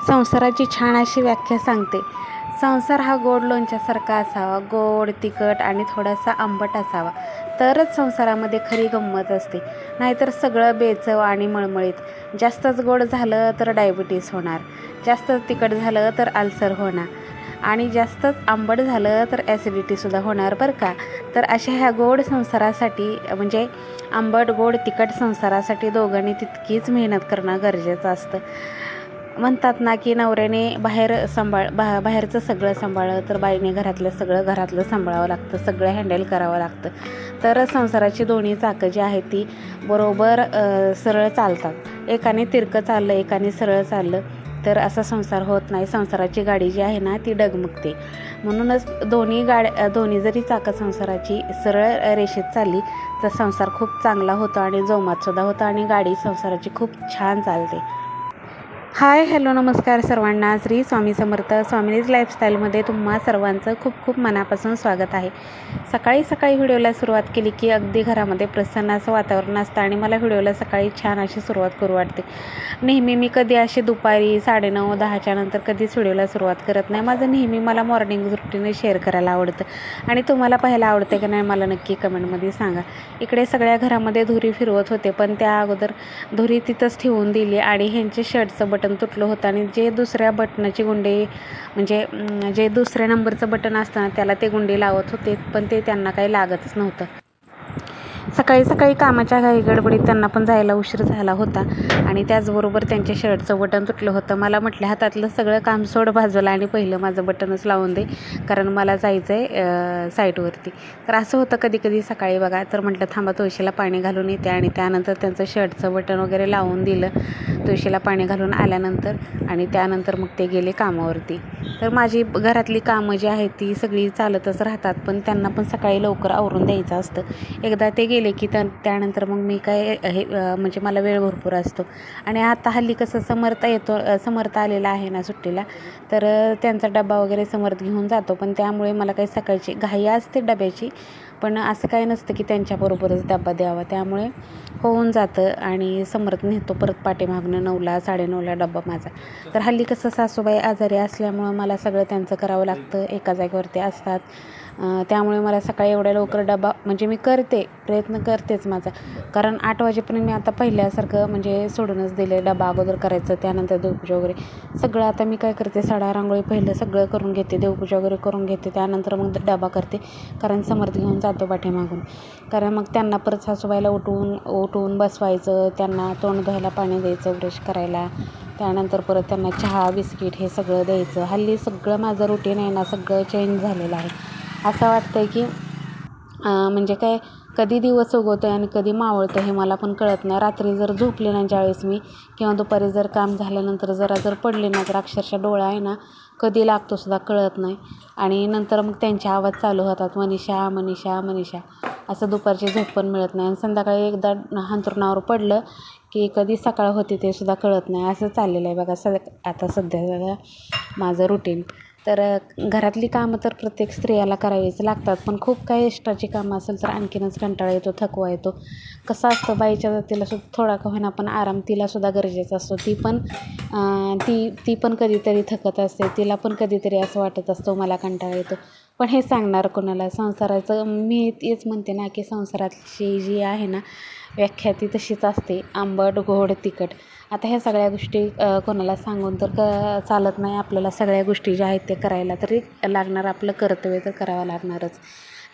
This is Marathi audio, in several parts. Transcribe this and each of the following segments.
संसाराची छान अशी व्याख्या सांगते. संसार हा गोड लोणच्यासारखा असावा, गोड, तिखट आणि थोडासा आंबट असावा, तरच संसारामध्ये खरी गंमत असते. नाहीतर सगळं बेचव आणि मळमळीत. जास्तच गोड झालं तर डायबिटीस होणार, जास्तच तिखट झालं तर अल्सर होणार आणि जास्तच आंबट झालं तर ॲसिडिटीसुद्धा होणार बरं का. तर अशा ह्या गोड संसारासाठी म्हणजे आंबट, गोड, तिखट संसारासाठी दोघांनी तितकीच मेहनत करणं गरजेचं असतं. म्हणतात ना की नवऱ्याने बाहेरचं सगळं सांभाळलं तर बाईने घरातलं सांभाळावं लागतं, सगळं हँडल करावं लागतं. तर संसाराची दोन्ही चाकं जी आहेत ती बरोबर सरळ चालतात. एकाने तिरकं चाललं, एकाने सरळ चाललं तर असा संसार होत नाही. संसाराची गाडी जी आहे ना ती डगमगते. म्हणूनच दोन्ही जरी चाकं संसाराची सरळ रेषेत चालली तर संसार खूप चांगला होतो आणि जोमातसुद्धा होतो आणि गाडी संसाराची खूप छान चालते. हाय, हॅलो, नमस्कार सर्वांना. श्री स्वामी समर्थ. स्वामिनीज लाईफस्टाईलमध्ये तुम्हा सर्वांचं खूप खूप मनापासून स्वागत आहे. सकाळी व्हिडिओला सुरुवात केली की अगदी घरामध्ये प्रसन्न असं वातावरण असतं आणि मला व्हिडिओला सकाळी छान अशी सुरुवात करू वाटते. नेहमी मी कधी अशी दुपारी 9:30-10च्या नंतर कधीच व्हिडिओला सुरुवात करत नाही. माझं नेहमी मला मॉर्निंग रुटीन शेअर करायला आवडतं आणि तुम्हाला पाहायला आवडते की नाही मला नक्की कमेंटमध्ये सांगा. इकडे सगळ्या घरामध्ये धुरी फिरवत होते, पण त्या अगोदर धुरी तिथंच ठेवून दिली आणि ह्यांचे शर्टचं बटन तुटलं होतं आणि जे दुसऱ्या बटनाची गुंडी म्हणजे जे दुसऱ्या नंबरचं बटन असतं ना त्याला ते गुंडी लावत होते, पण ते त्यांना काही लागतच नव्हतं. सकाळी कामाच्या घाई गडबडीत त्यांना पण जायला उशीर झाला होता आणि त्याचबरोबर त्यांच्या शर्टचं बटन तुटलं होतं. मला म्हटलं हातातलं सगळं काम सोड बाजूला आणि पहिलं माझं बटनच लावून दे, कारण मला जायचं आहे साईटवरती. तर असं होतं कधी सकाळी बघा. तर म्हटलं थांबा, तुळशीला पाणी घालून येते आणि त्यानंतर त्यांचं शर्टचं बटन वगैरे लावून दिलं तुळशीला पाणी घालून आल्यानंतर आणि त्यानंतर मग ते गेले कामावरती. तर माझी घरातली कामं जी आहेत ती सगळी चालतच राहतात, पण त्यांना पण सकाळी लवकर आवरून द्यायचं असतं. एकदा ते गेले की त्यानंतर मग मी काय म्हणजे मला वेळ भरपूर असतो. आणि आता हल्ली कसं समर्थ आलेला आहे ना सुट्टीला, तर त्यांचा डबा वगैरे समर्थ घेऊन जातो. पण त्यामुळे मला काही सकाळची घाई असते डब्याची, पण असं काही नसतं की त्यांच्याबरोबरच डबा द्यावा. त्यामुळे होऊन जातं आणि समर्थ नेतो परत पाठीमागनं 9ला 9:30ला डबा माझा. तर हल्ली कसं सासूबाई आजारी असल्यामुळं मला सगळं त्यांचं करावं लागतं, एका जागेवरती असतात. त्यामुळे मला सकाळी एवढ्या लवकर डबा म्हणजे मी प्रयत्न करतेच माझा, कारण 8 वाजेपर्यंत मी आता पहिल्यासारखं म्हणजे सोडूनच दिले. डबा अगोदर करायचं, त्यानंतर देवपूजा वगैरे सगळं आता मी काय करते, सडा रांगोळी पहिलं सगळं करून घेते, देवपूजा वगैरे करून घेते, त्यानंतर मग डबा करते, कारण समर्थ घेऊन जातो पाठीमागून. कारण मग त्यांना परत सासूबाईला उठवून बसवायचं, त्यांना तोंड धुवायला पाणी द्यायचं, ब्रश करायला, त्यानंतर परत त्यांना चहा बिस्किट हे सगळं द्यायचं. हल्ली सगळं माझं रुटीन आहे ना सगळं चेंज झालेलं आहे. असं वाटतं की म्हणजे काय कधी दिवस उगवतो आहे आणि कधी मावळतं हे मला पण कळत नाही. रात्री जर झोपले ना ज्यावेळेस मी, किंवा दुपारी जर काम झाल्यानंतर जर पडले ना, तर अक्षरशः डोळा आहे ना कधी लागतो सुद्धा कळत नाही. आणि नंतर मग त्यांचे आवाज चालू होतात, मनीषा मनीषा मनीषा, असं दुपारची झोप पण मिळत नाही. आणि संध्याकाळी एकदा अंथरुणावर पडलं की कधी सकाळ होते ते सुद्धा कळत नाही. असं चाललेलं आहे बघा आता सध्या माझं रुटीन. तर घरातली कामं तर प्रत्येक स्त्रियाला करावीच लागतात, पण खूप काही एक्स्ट्राची कामं असेल तर आणखीनच कंटाळा येतो, थकवा येतो. कसं असतं, बाईच्या जातीला सुद्धा थोडा का होईना पण आराम तिलासुद्धा गरजेचा असतो. ती पण कधीतरी थकत असते, तिला पण कधीतरी असं वाटत असतं मला कंटाळा येतो. पण हे सांगणार कोणाला? संसाराचं मी तेच म्हणते ना की संसाराची जी आहे ना व्याख्या ती तशीच असते, आंबट, गोड, तिखट. आता ह्या सगळ्या गोष्टी कोणाला सांगून तर चालत नाही. आपल्याला सगळ्या गोष्टी ज्या आहेत ते करायला तरी लागणार, आपलं कर्तव्य तर करावं लागणारच.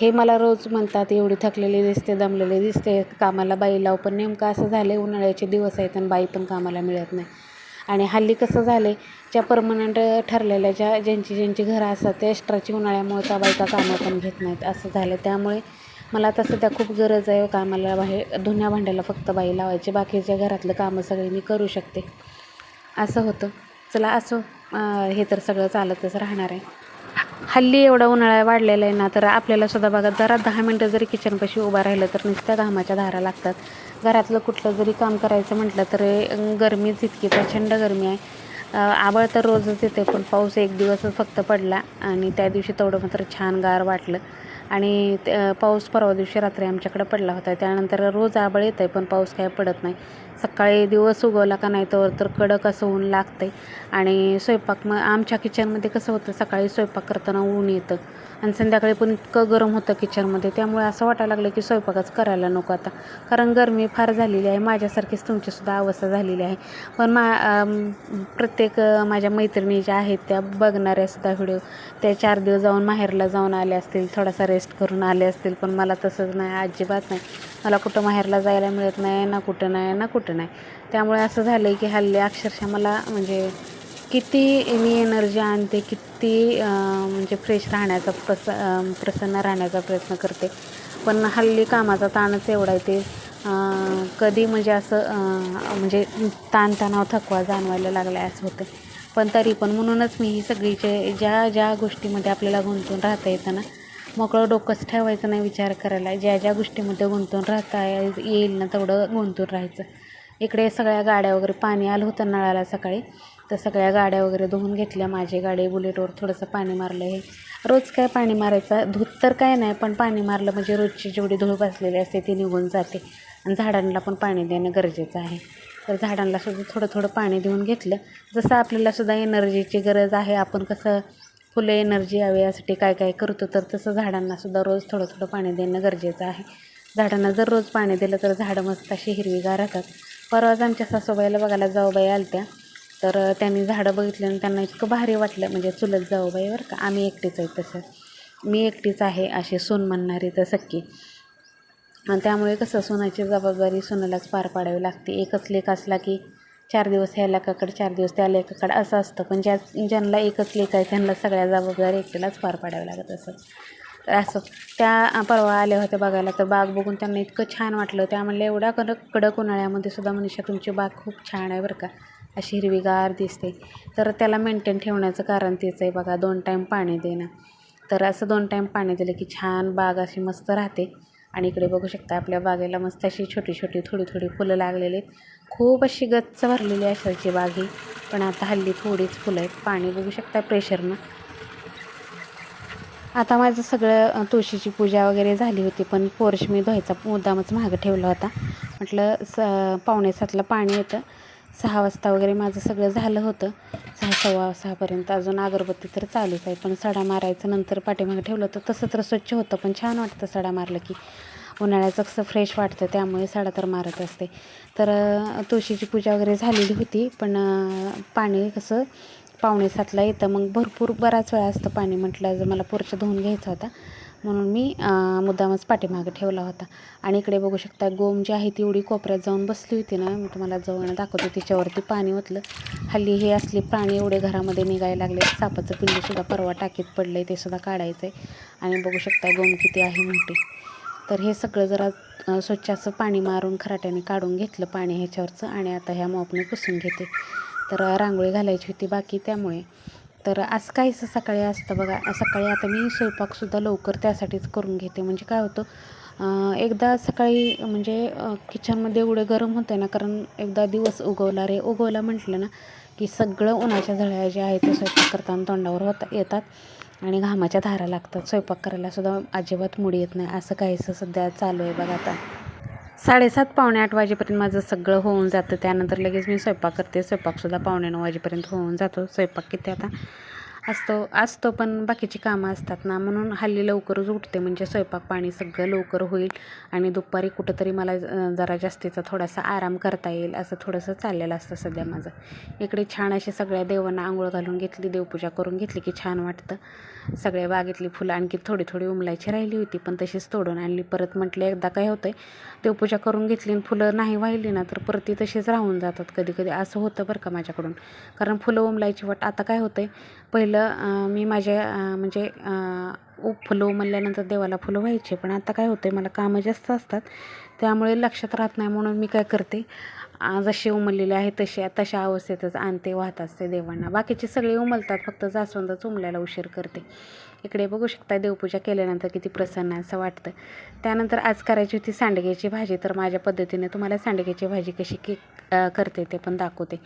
हे मला रोज म्हणतात, एवढी थकलेली दिसते, दमलेली दिसते, कामाला बाई लाव. पण नेमकं असं झालं, उन्हाळ्याचे दिवस आहेत आणि बाई पण कामाला मिळत नाही. आणि हल्ली कसं झालं आहे, ज्या परमनंट ठरलेल्या ज्यांची घरं असतात त्या एक्स्ट्राची उन्हाळ्यामुळे त्या बायका कामं पण घेत नाहीत, असं झालं. त्यामुळे मला आता सध्या खूप गरज आहे कामाला. बाहेर धुण्या भांड्याला फक्त बाई लावायची, बाकीच्या घरातलं कामं सगळी मी करू शकते, असं होतं. चला असो, हे तर सगळं चालतच राहणार आहे. हल्ली एवढा उन्हाळा वाढलेला आहे ना, तर आपल्याला सुद्धा बघा जरा 10 मिनटं जरी किचनपाशी उभा राहिलं तर नुसत्या घामाच्या धारा लागतात. घरातलं कुठलं जरी काम करायचं म्हटलं तर गरमीच इतकी प्रचंड गरमी आहे. आभाळ तर रोजच येते, पण पाऊस एक दिवसच फक्त पडला आणि त्या दिवशी तेवढं मात्र छान गार वाटलं. आणि पाऊस परवा दिवशी रात्री आमच्याकडे पडला होता. त्यानंतर रोज आभाळ येतं आहे पण पाऊस काय पडत नाही. सकाळी दिवस उगवला का नाही तर कडक असं ऊन लागते. आणि स्वयंपाक आमच्या किचनमध्ये कसं होतं, सकाळी स्वयंपाक करताना ऊन येतं आणि संध्याकाळी पण इतकं गरम होतं किचनमध्ये, त्यामुळे असं वाटायला लागलं की स्वयंपाकच करायला नको आता, कारण गरमी फार झालेली आहे. माझ्यासारखीच तुमचीसुद्धा अवस्था झालेली आहे. पण प्रत्येक माझ्या मैत्रिणी ज्या आहेत त्या बघणाऱ्यासुद्धा व्हिडिओ, त्या 4 दिवस जाऊन माहेरला जाऊन आले असतील, थोडासा रेस्ट करून आले असतील, पण मला तसंच नाही, अजिबात नाही. मला कुठं माहेरला जायला मिळत नाही, ना कुठं नाही. त्यामुळे असं झालं आहे की हल्ली अक्षरशः मला म्हणजे किती मी एनर्जी आणते, किती म्हणजे फ्रेश राहण्याचा प्रसन्न राहण्याचा प्रयत्न करते, पण हल्ली कामाचा ताणच एवढा आहे ते कधी म्हणजे असं म्हणजे ताणतणाव थकवा जाणवायला लागला असं होतं. पण तरी पण म्हणूनच मी ही सगळीचे ज्या गोष्टीमध्ये आपल्याला गुंतून राहता येतं ना, मोकळं डोकंच ठेवायचं नाही विचार करायला. ज्या गोष्टीमध्ये गुंतून राहता येईल ना तेवढं गुंतून राहायचं. इकडे सगळ्या गाड्या वगैरे, पाणी आलं होतं नळाला सकाळी, तर सगळ्या गाड्या वगैरे धुवून घेतल्या. माझी गाडी बुलेटवर थोडंसं पाणी मारलं. हे रोज काय पाणी मारायचं, धूत तर काय नाही, पण पाणी मारलं म्हणजे रोजची जेवढी धूळ बसलेली असते ती निघून जाते. आणि झाडांना पण पाणी देणं गरजेचं आहे. तर झाडांनासुद्धा थोडं पाणी देऊन घेतलं. जसं आपल्यालासुद्धा एनर्जीची गरज आहे, आपण कसं फुलं एनर्जी यावी यासाठी काय करतो, तर तसं झाडांनासुद्धा रोज थोडं पाणी देणं गरजेचं आहे. झाडांना जर रोज पाणी दिलं तर झाडं मस्त अशी हिरवीगार राहतात. परवाच आमच्या सासूबाईला बघायला जाऊबाई आल्या, तर त्यांनी झाडं बघितली आणि त्यांना इतकं भारी वाटलं. म्हणजे चुलत जाऊबाई बरं का, आम्ही एकटीच आहे, तसं मी एकटीच आहे अशी सून म्हणणारी तर सख्खी. आणि त्यामुळे कसं सुनाची जबाबदारी सुनालाच पार पाडावी लागते. एकच लेक असला की 4 दिवस ह्या लेकाकडे, 4 दिवस त्या लेकाकडे असं असतं, पण ज्यांना एकच लेक आहे त्यांना सगळ्या जबाबदारी एकटीलाच पार पाडावी लागत असं. तर असं त्या परवा आल्या होत्या बघायला, तर बाग बघून त्यांना इतकं छान वाटलं. त्या म्हणल्या एवढ्या कडक उन्हाळ्यामध्ये सुद्धा मनीषा तुमची बाग खूप छान आहे बरं का, अशी हिरवीगार दिसते. तर त्याला मेंटेन ठेवण्याचं कारण तेच आहे बघा, 2 टाईम पाणी देणं. तर असं 2 टाईम पाणी दिलं की छान बाग अशी मस्त राहते. आणि इकडे बघू शकता आपल्या बागेला मस्त अशी छोटी थोडी फुलं लागलेली आहेत. खूप अशी गच्च भरलेली असायची बाग ही, पण आता हल्ली थोडीच फुलं आहेत. पाणी बघू शकता प्रेशरनं. आता माझं सगळं तुळशीची पूजा वगैरे झाली होती, पण पोर्च मी धुवायचा मुद्दामच मागं ठेवला होता. म्हटलं 5:45ला पाणी येतं, 6 वाजता वगैरे माझं सगळं झालं होतं. 6, सव्वा 6पर्यंत अजून अगरबत्ती तर चालूच आहे, पण सडा मारायचं नंतर पाठीमागं ठेवलं तर तसं तर स्वच्छ होतं, पण छान वाटतं सडा मारलं की. उन्हाळ्याचं कसं फ्रेश वाटतं, त्यामुळे सडा तर मारत असते. तर तुळशीची पूजा वगैरे झालेली होती, पण पाणी कसं 6:45ला येतं, मग भरपूर बराच वेळा असतं पाणी. म्हटलं जर मला पोर्च धुवून घ्यायचा होता म्हणून मी मुद्दामच पाठीमागं ठेवला होता. आणि इकडे बघू शकता गोम जी आहे ती एवढी कोपऱ्यात जाऊन बसली होती ना, मी तुम्हाला जवळ दाखवतो, तिच्यावरती पाणी ओतलं. हल्ली हे असले प्राणी एवढे घरामध्ये निघायला लागले. सापाचं पिल्लूसुद्धा परवा टाकीत पडलं आहे, ते सुद्धा काढायचं आहे. आणि बघू शकता गोम किती आहे मोठी. तर हे सगळं जरा स्वच्छ असं पाणी मारून खराट्याने काढून घेतलं पाणी ह्याच्यावरचं, आणि आता ह्या मॉपने पुसून घेते. तर रांगोळी घालायची होती बाकी, त्यामुळे. तर असं काहीसं सकाळी असतं बघा. सकाळी आता मी स्वयंपाकसुद्धा लवकर त्यासाठीच करून घेते. म्हणजे काय होतं, एकदा सकाळी म्हणजे किचनमध्ये एवढं गरम होतं ना, कारण एकदा दिवस उगवला म्हटलं ना की सगळं उन्हाच्या झळ्या ज्या आहेत ते स्वयंपाक करताना तोंडावर येतात आणि घामाच्या धारा लागतात. स्वयंपाक करायलासुद्धा अजिबात मूड येत नाही. असं काहीसं सध्या चालू आहे बघा. आता 7:30 पावणे 8 वाजेपर्यंत माझं सगळं होऊन जातं. त्यानंतर लगेच मी स्वयंपाक करते. स्वयंपाकसुद्धा 8:45 वाजेपर्यंत होऊन जातो. स्वयंपाक किती आता असतो पण बाकीची कामं असतात ना, म्हणून हल्ली लवकरच उठते, म्हणजे स्वयंपाक पाणी सगळं लवकर होईल आणि दुपारी कुठंतरी मला जरा जास्तीचा थोडासा आराम करता येईल असं थोडंसं चाललेलं असतं सध्या माझं. इकडे छान अशी सगळ्या देवांना आंघोळ घालून घेतली, देवपूजा करून घेतली की छान वाटतं. सगळ्या बागेतली फुलं आणखी थोडी उमलायची राहिली होती, पण तशीच तोडून आणली. परत म्हटलं एकदा काय होतं आहे, देवपूजा करून घेतली आणि फुलं नाही वाहिली ना तर परत ती तशीच राहून जातात. कधी असं होतं बरं का माझ्याकडून, कारण फुलं उमलायची वाट. आता काय होतं आहे, पहिलं मी माझ्या म्हणजे फुलं उमलल्यानंतर देवाला फुलं व्हायचे, पण आता काय होतं आहे, मला कामं जास्त असतात त्यामुळे लक्षात राहत नाही. म्हणून मी काय करते, जशी उमललेली आहे तशा अवस्थेतच आणते, वाहत असते देवांना. बाकीचे सगळे उमलतात, फक्त जास्वंदच उमलायला उशीर करते. इकडे बघू शकता देवपूजा केल्यानंतर किती प्रसन्न असं वाटतं. त्यानंतर आज करायची होती सांडग्याची भाजी. तर माझ्या पद्धतीने तुम्हाला सांडग्याची भाजी कशी करते ते पण दाखवते.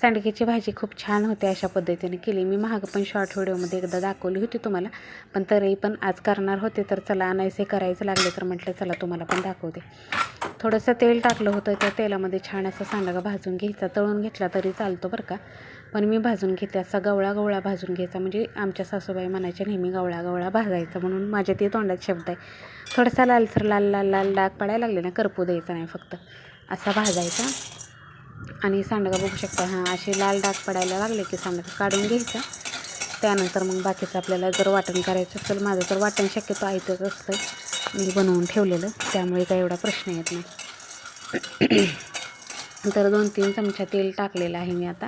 सांडग्याची भाजी खूप छान होते, अशा पद्धतीने केली मी. महाग पण शॉर्ट व्हिडिओमध्ये एकदा दाखवली होती तुम्हाला, पण तरी पण आज करणार होते तर चला आणायचे करायचं लागले तर म्हटलं चला तुम्हाला पण दाखवते. थोडंसं तेल टाकलं होतं, त्या तेलामध्ये छान असा सांडगा भाजून घ्यायचा. तळून घेतला तरी चालतो बरं का, पण मी भाजून घेते. असा गवळा भाजून घ्यायचा. म्हणजे आमच्या सासूबाई म्हणायच्या नेहमी गवळा भाजायचा, म्हणून माझ्या ते तोंडात शब्द आहे. थोडासा लालसर लाल डाग पडायला लागले ना, करपू द्यायचा नाही, फक्त असा भाजायचा. आणि सांडगा बघू शकता, असे लाल डाग पडायला लागले की सांडगा काढून घ्यायचा. त्यानंतर मग बाकीचं आपल्याला जर वाटण करायचं असेल, माझं तर वाटण शक्यतो आयतच असतं मी बनवून ठेवलेलं, त्यामुळे काही एवढा प्रश्न येत नाही. तर 2-3 चमचा तेल टाकलेलं आहे मी आता,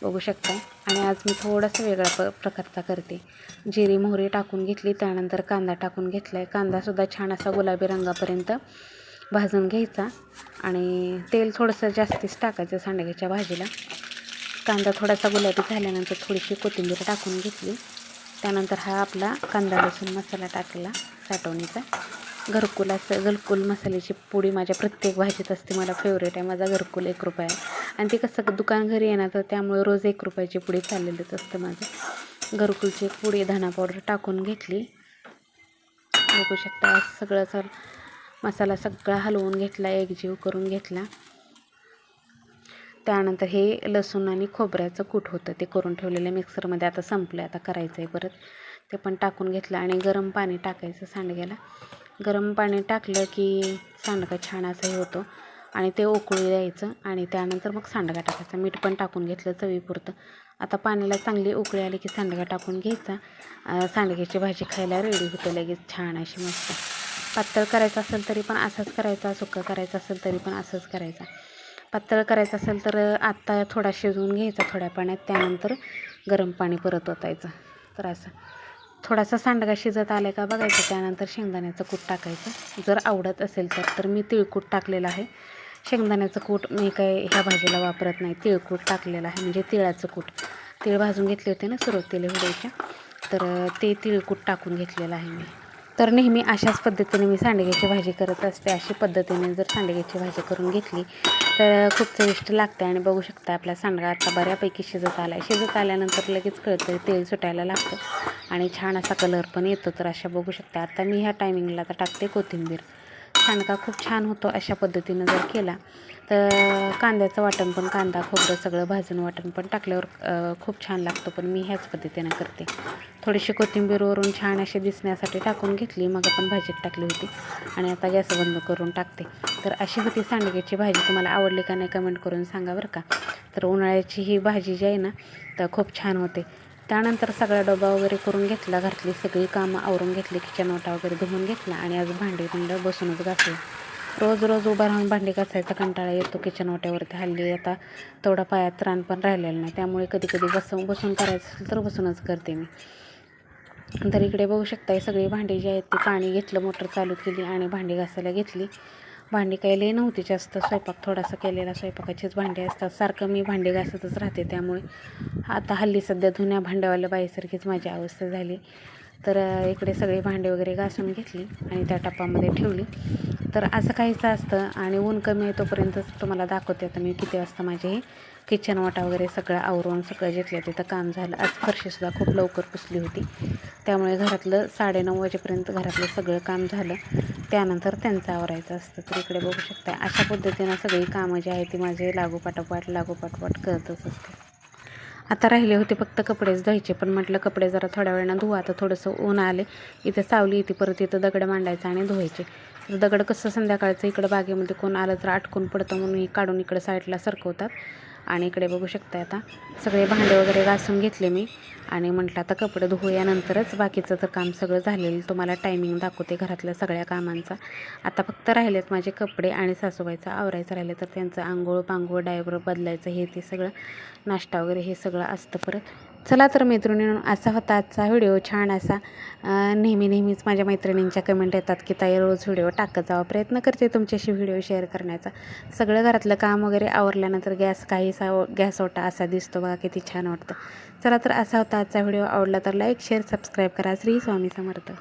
बघू शकता. आणि आज मी थोडासा वेगळा प्रकारचा करते. जिरी मोहरी टाकून घेतली, त्यानंतर कांदा टाकून घेतला आहे. कांदासुद्धा छान असा गुलाबी रंगापर्यंत भाजून घ्यायचा. आणि तेल थोडंसं जास्तीच टाकायचं सांडग्याच्या भाजीला. कांदा थोडासा गुलाबी झाल्यानंतर थोडीशी कोथिंबीर टाकून घेतली. त्यानंतर हा आपला कांदा लसूण मसाला टाकला साठवणीचा. घरकुल मसाल्याची पुडी माझ्या प्रत्येक भाजीत असते, मला फेवरेट आहे. माझा घरकुल 1 रुपया आहे. आणि ते कसं दुकान घरी येणार, तर त्यामुळे रोज 1 रुपयाची पुडी चाललेलीच असतं माझं. घरकुलची एक पुडी धना पावडर टाकून घेतली. बघू शकता सगळं मसाला सगळा हलवून घेतला, एकजीव करून घेतला. त्यानंतर हे लसूण आणि खोबऱ्याचं कूट होतं ते करून ठेवलेलं मिक्सरमध्ये, आता संपलं, आता करायचं आहे परत. ते पण टाकून घेतलं. आणि गरम पाणी टाकायचं सांडग्याला. गरम पाणी टाकलं की सांडगा छान असा हे होतो. आणि ते उकळू द्यायचं. आणि त्यानंतर मग सांडगा टाकायचा. मीठ पण टाकून घेतलं चवीपुरतं. आता पाण्याला चांगली उकळी आली की सांडगा टाकून घ्यायचा. सांडग्याची भाजी खायला रेडी होते लगेच छान अशी मस्त. पातळ करायचं असेल तरी पण असंच करायचा, सुक्का करायचं असेल तरी पण असंच करायचा. पातळ करायचं असेल तर आत्ता थोडा शिजवून घ्यायचा थोड्या पाण्यात, त्यानंतर गरम पाणी परत ओतायचं. तर असं थोडासा सांडगा शिजत आला का बघायचं. त्यानंतर शेंगदाण्याचं कूट टाकायचं जर आवडत असेल तर मी तिळकूट टाकलेलं आहे. शेंगदाण्याचं कूट मी काय ह्या भाजीला वापरत नाही, तिळकूट टाकलेलं आहे, म्हणजे तिळाचं कूट. तीळ भाजून घेतले होते ना सुरुवातीला व्हिडिओच्या, तर ते तिळकूट टाकून घेतलेलं आहे मी. तर नेहमी अशाच पद्धतीने मी सांडग्याची भाजी करत असते. अशी पद्धतीने जर सांडग्याची भाजी करून घेतली तर खूप चविष्ट लागते. आणि बघू शकता आपला सांडगा आता बऱ्यापैकी शिजत आला आहे. शिजत आल्यानंतर लगेच कळतं तेल सुटायला लागतं आणि छान असा कलर पण येतो. तर अशा बघू शकता. आता मी ह्या टायमिंगला आता टाकते कोथिंबीर. सांडगा खूप छान होतो अशा पद्धतीनं जर केला तर. कांद्याचं वाटण पण, कांदा खोबरं सगळं भाजून वाटण पण टाकल्यावर खूप छान लागतो. पण मी ह्याच पद्धतीनं करते. थोडीशी कोथिंबीर वरून छान अशी दिसण्यासाठी टाकून घेतली, मग आपण भाजीत टाकली होती. आणि आता गॅस बंद करून टाकते. तर अशी होती सांडग्याची भाजी. तुम्हाला आवडली का नाही कमेंट करून सांगा बरं का. तर उन्हाळ्याची ही भाजी जी आहे ना तर खूप छान होते. त्यानंतर सगळा डबा वगैरे करून घेतला, घरातली सगळी कामं आवरून घेतली, किचन ओटा वगैरे धुवून घेतला. आणि आज भांडी बसूनच घासलं. रोज उभा राहून भांडी घासायचा कंटाळा येतो किचन ओट्यावरती. हल्ली आता तेवढा पायात त्राण पण राहिलेला नाही, त्यामुळे कधी बसून करायचं असेल तर बसूनच करते मी. तर इकडे बघू शकता ही सगळी भांडी जी आहेत ती पाणी घेतलं, मोटर चालू केली आणि भांडी घासायला घेतली. भांडी काही लई नव्हती जास्त, स्वयंपाक थोडासा केलेला, स्वयंपाकाचीच भांडी असतात. सारखं मी भांडी घासतच राहते, त्यामुळे आता हल्ली सध्या धुण्या भांड्यावाल्या बाईसारखीच माझी अवस्था झाली. तर इकडे सगळी भांडी वगैरे घासून घेतली आणि त्या टपामध्ये ठेवली. तर असं काहीचं असतं. आणि ऊन कमी आहे तोपर्यंतच तुम्हाला दाखवते आता मी किती वाजता माझे हे किचन वाटा वगैरे सगळं आवरून सगळं जिथल्या तिथं काम झालं. आज फरशीसुद्धा खूप लवकर पुसली होती, त्यामुळे घरातलं 9:30 वाजेपर्यंत घरातलं सगळं काम झालं. त्यानंतर त्यांचं आवरायचं असतं. तर इकडे बघू शकता अशा पद्धतीनं सगळी कामं जी आहे ती माझे लागोपाठ करतच असते. आता राहिले होते फक्त कपडेच धुवायचे, पण म्हटलं कपडे जरा थोड्या वेळानं धुवा. आता थोडंसं ऊन आले, इथे सावली येते, परत इथं दगड मांडायचं आणि धुवायचे. तर दगड कसं संध्याकाळचं इकडं बागेमध्ये कोण आलं तर अटकून पडतं, म्हणून काढून इकडं साईडला सरकवतात. आणि इकडे बघू शकता आता सगळे भांडे वगैरे घासून घेतले मी. आणि म्हटलं आता कपडे धुयानंतरच बाकीचं तर काम सगळं झालेलं तुम्हाला टायमिंग दाखवते घरातल्या सगळ्या कामांचा. आता फक्त राहिलेत माझे कपडे आणि सासूबाईचं आवरायचं राहिलं, तर त्यांचं आंघोळ पांघोळ डायपर बदलायचं हे ते सगळं, नाश्ता वगैरे हे सगळं असतं परत. चला तर मैत्रिणींनो, असा होता आजचा व्हिडिओ. छान असा नेहमीच माझ्या मैत्रिणींच्या कमेंट येतात की ताई रोज व्हिडिओ टाकत जावा. प्रयत्न करते तुमच्याशी व्हिडिओ शेअर करण्याचा. सगळं घरातलं काम वगैरे आवरल्यानंतर गॅस ओटा असा दिसतो बघा, किती छान वाटतं. चला तर असा होता आजचा व्हिडिओ. आवडला तर लाईक शेअर सबस्क्राईब करा. श्री स्वामी समर्थ.